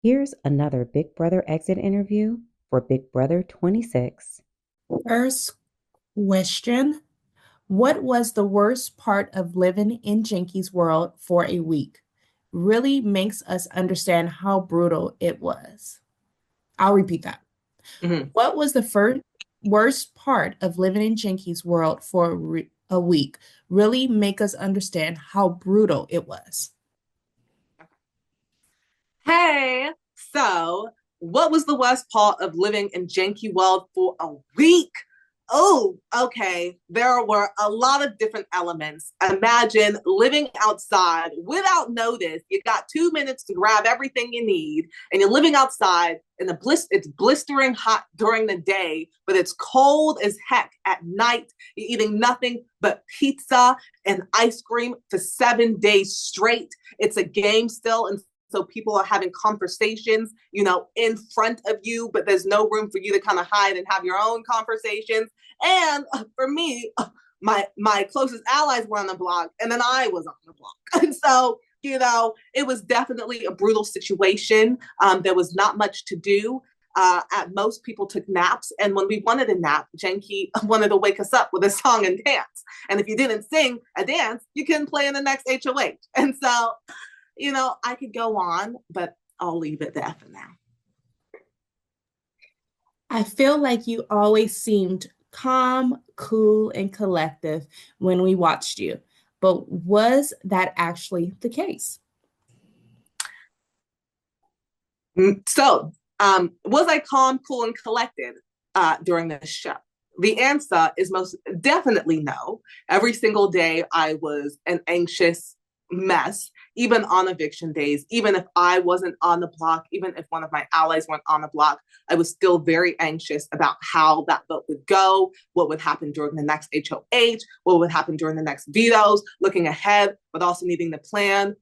Here's another Big Brother exit interview for BigBrother26. First question. What was the worst part of living in Jinky's world for a week? Really makes us understand how brutal it was. I'll repeat that. Mhm. What was the first worst part of living in Jinky's world for a week? Really make us understand how brutal it was. Hey, so what was the worst part of living in Janky World for a week? Oh, okay. There were a lot of different elements. Imagine living outside without notice. You got 2 minutes to grab everything you need, and you're living outside in the it's blistering hot during the day, but it's cold as heck at night. You're eating nothing but pizza and ice cream for 7 days straight. It's a game still, and so people are having conversations, in front of you, but there's no room for you to kind of hide and have your own conversations. And for me, my closest allies were on the block, and then I was on the block. And so, it was definitely a brutal situation. There was not much to do. At most, people took naps, and when we wanted a nap, Janky wanted to wake us up with a song and dance. And if you didn't sing a dance, you couldn't play in the next HOH. And so, I could go on, but I'll leave it there for now. I feel like you always seemed calm, cool, and collective when we watched you. But was that actually the case? So, was I calm, cool, and collected during this show? The answer is most definitely no. Every single day, I was an anxious mess, even on eviction days, even if I wasn't on the block, even if one of my allies weren't on the block, I was still very anxious about how that vote would go, what would happen during the next HOH, what would happen during the next vetoes, looking ahead, but also needing to plan,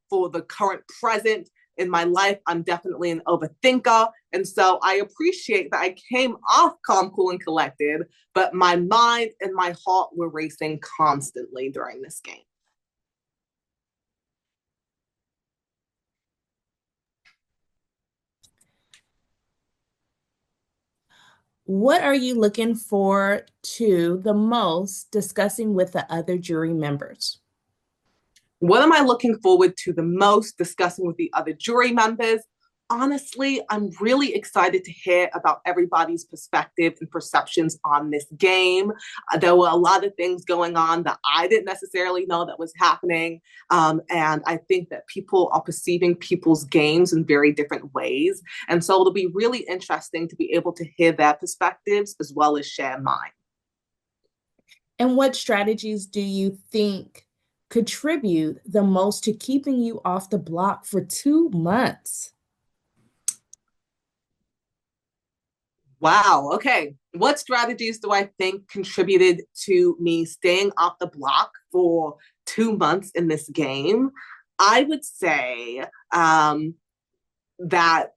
for the current present in my life. I'm definitely an overthinker. And so I appreciate that I came off calm, cool, and collected, but my mind and my heart were racing constantly during this game. What are you looking for to the most discussing with the other jury members? What am I looking forward to the most discussing with the other jury members? Honestly, I'm really excited to hear about everybody's perspective and perceptions on this game. There were a lot of things going on that I didn't necessarily know that was happening. And I think that people are perceiving people's games in very different ways. And so it'll be really interesting to be able to hear their perspectives as well as share mine. And what strategies do you think contribute the most to keeping you off the block for 2 months? Wow. Okay. What strategies do I think contributed to me staying off the block for 2 months in this game? I would say that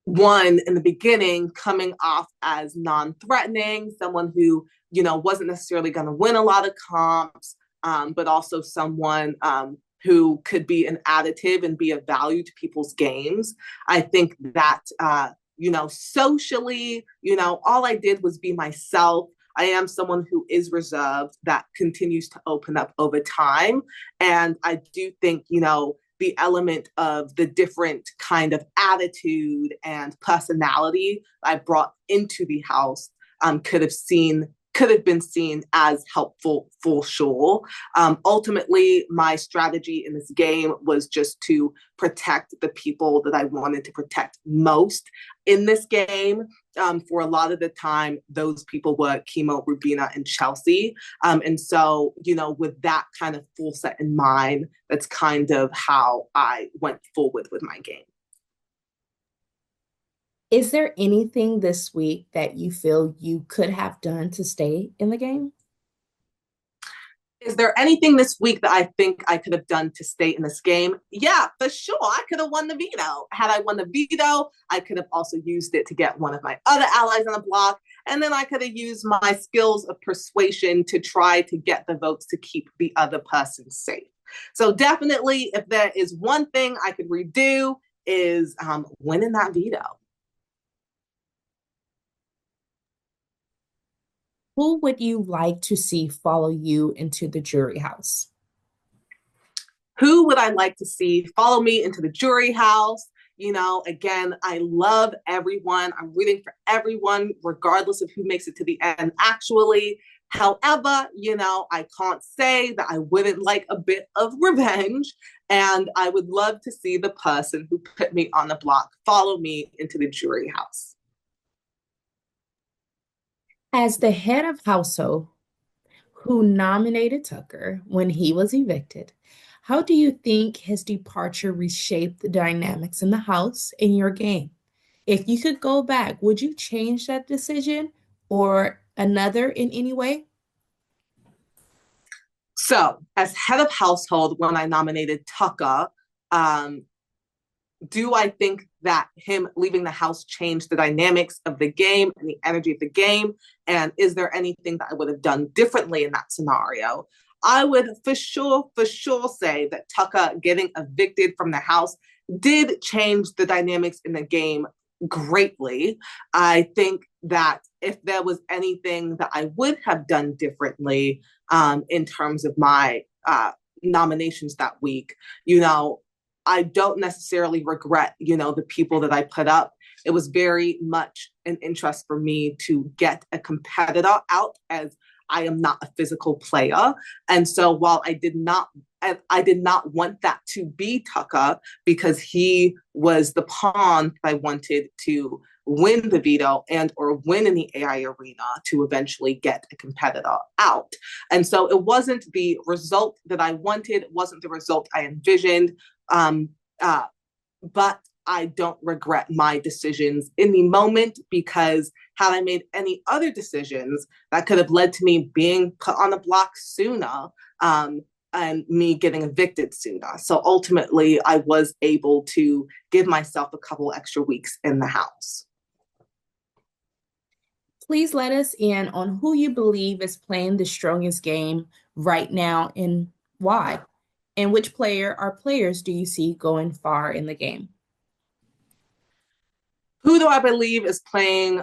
one, in the beginning, coming off as non-threatening, someone who, wasn't necessarily going to win a lot of comps, but also someone who could be an additive and be of value to people's games. I think that, socially, all I did was be myself. I am someone who is reserved that continues to open up over time. And I do think, the element of the different kind of attitude and personality I brought into the house could have been seen as helpful for sure. Ultimately, my strategy in this game was just to protect the people that I wanted to protect most in this game. For a lot of the time, those people were Chemo, Rubina, and Chelsea. And so, with that kind of full set in mind, that's kind of how I went forward with my game. Is there anything this week that you feel you could have done to stay in the game? Is there anything this week that I think I could have done to stay in this game? Yeah, for sure. I could have won the veto. Had I won the veto, I could have also used it to get one of my other allies on the block. And then I could have used my skills of persuasion to try to get the votes to keep the other person safe. So definitely, if there is one thing I could redo, is winning that veto. Who would you like to see follow you into the jury house? Who would I like to see follow me into the jury house? Again, I love everyone. I'm rooting for everyone, regardless of who makes it to the end, actually. However, I can't say that I wouldn't like a bit of revenge. And I would love to see the person who put me on the block follow me into the jury house. As the head of household who nominated Tkor when he was evicted, how do you think his departure reshaped the dynamics in the house in your game? If you could go back, would you change that decision or another in any way? So, as head of household, when I nominated Tkor, um, do I think that him leaving the house changed the dynamics of the game and the energy of the game? And is there anything that I would have done differently in that scenario? I would for sure say that Tkor getting evicted from the house did change the dynamics in the game greatly. I think that if there was anything that I would have done differently in terms of my nominations that week, I don't necessarily regret, the people that I put up. It was very much an interest for me to get a competitor out, as I am not a physical player. And so while I did not want that to be Tkor, because he was the pawn I wanted to win the veto and or win in the AI arena to eventually get a competitor out. And so it wasn't the result that I wanted, it wasn't the result I envisioned. But I don't regret my decisions in the moment, because had I made any other decisions, that could have led to me being put on the block sooner, and me getting evicted sooner. So ultimately, I was able to give myself a couple extra weeks in the house. Please let us in on who you believe is playing the strongest game right now and why. And which player or players do you see going far in the game? Who do I believe is playing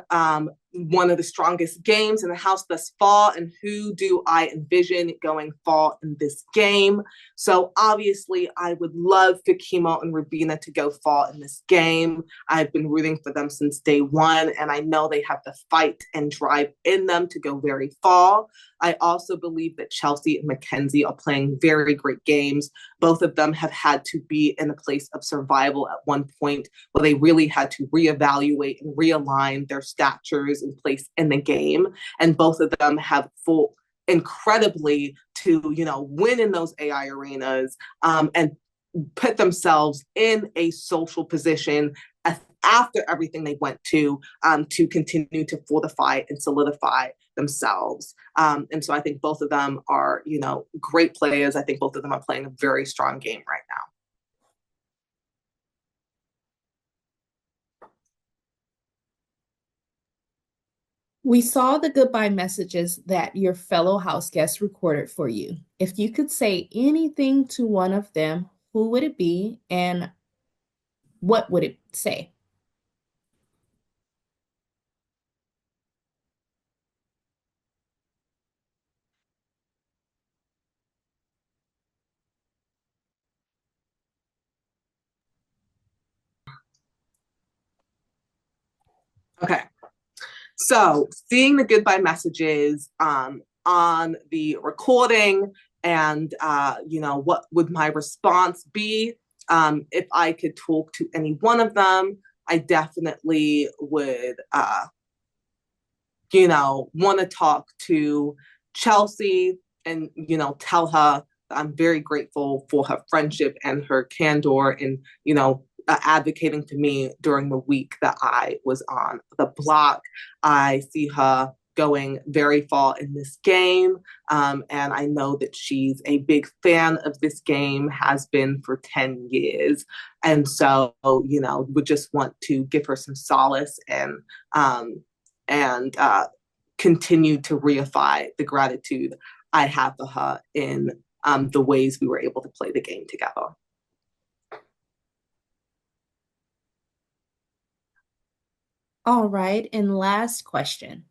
one of the strongest games in the house thus far, and who do I envision going far in this game? So obviously, I would love for Kimo and Rubina to go far in this game. I've been rooting for them since day one, and I know they have the fight and drive in them to go very far. I also believe that Chelsea and Mackenzie are playing very great games. Both of them have had to be in a place of survival at one point where they really had to reevaluate and realign their statures in place in the game. And both of them have fought incredibly to, win in those AI arenas, and put themselves in a social position after everything they went to continue to fortify and solidify themselves. And so I think both of them are, great players. I think both of them are playing a very strong game right now. We saw the goodbye messages that your fellow house guests recorded for you. If you could say anything to one of them, who would it be and what would it say? Okay. So seeing the goodbye messages on the recording, and what would my response be if I could talk to any one of them? I definitely would, want to talk to Chelsea and tell her I'm very grateful for her friendship and her candor and advocating for me during the week that I was on the block. I see her going very far in this game. And I know that she's a big fan of this game, has been for 10 years. And so, would just want to give her some solace and continue to reify the gratitude I have for her in the ways we were able to play the game together. All right, and last question.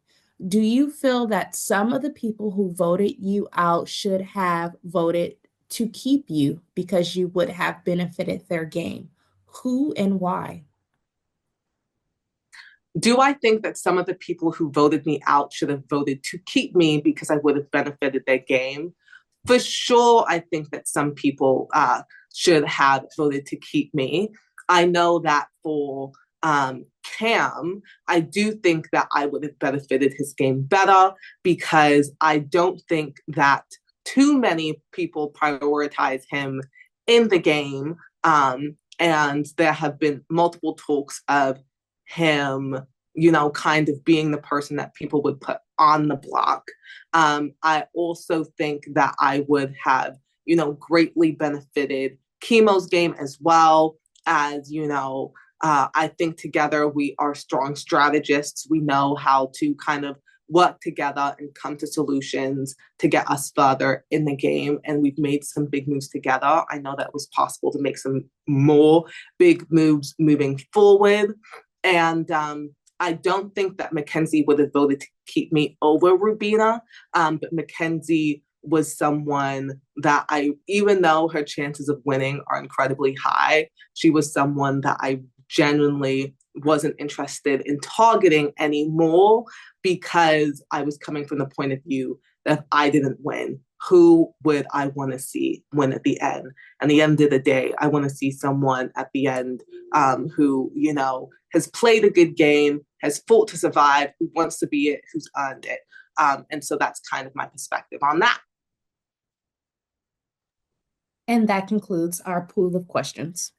Do you feel that some of the people who voted you out should have voted to keep you because you would have benefited their game? Who and why? Do I think that some of the people who voted me out should have voted to keep me because I would have benefited their game? For sure, I think that some people should have voted to keep me. I know that for Cam, I do think that I would have benefited his game better because I don't think that too many people prioritize him in the game. And there have been multiple talks of him, kind of being the person that people would put on the block. I also think that I would have, greatly benefited Chemo's game as well as, I think together we are strong strategists. We know how to kind of work together and come to solutions to get us further in the game. And we've made some big moves together. I know that it was possible to make some more big moves moving forward. And I don't think that Mackenzie would have voted to keep me over Rubina, but Mackenzie was someone that even though her chances of winning are incredibly high, she was someone that I genuinely wasn't interested in targeting anymore because I was coming from the point of view that if I didn't win, who would I want to see win at the end? And at the end of the day, I want to see someone at the end who, has played a good game, has fought to survive, who wants to be it, who's earned it. And so that's kind of my perspective on that. And that concludes our pool of questions.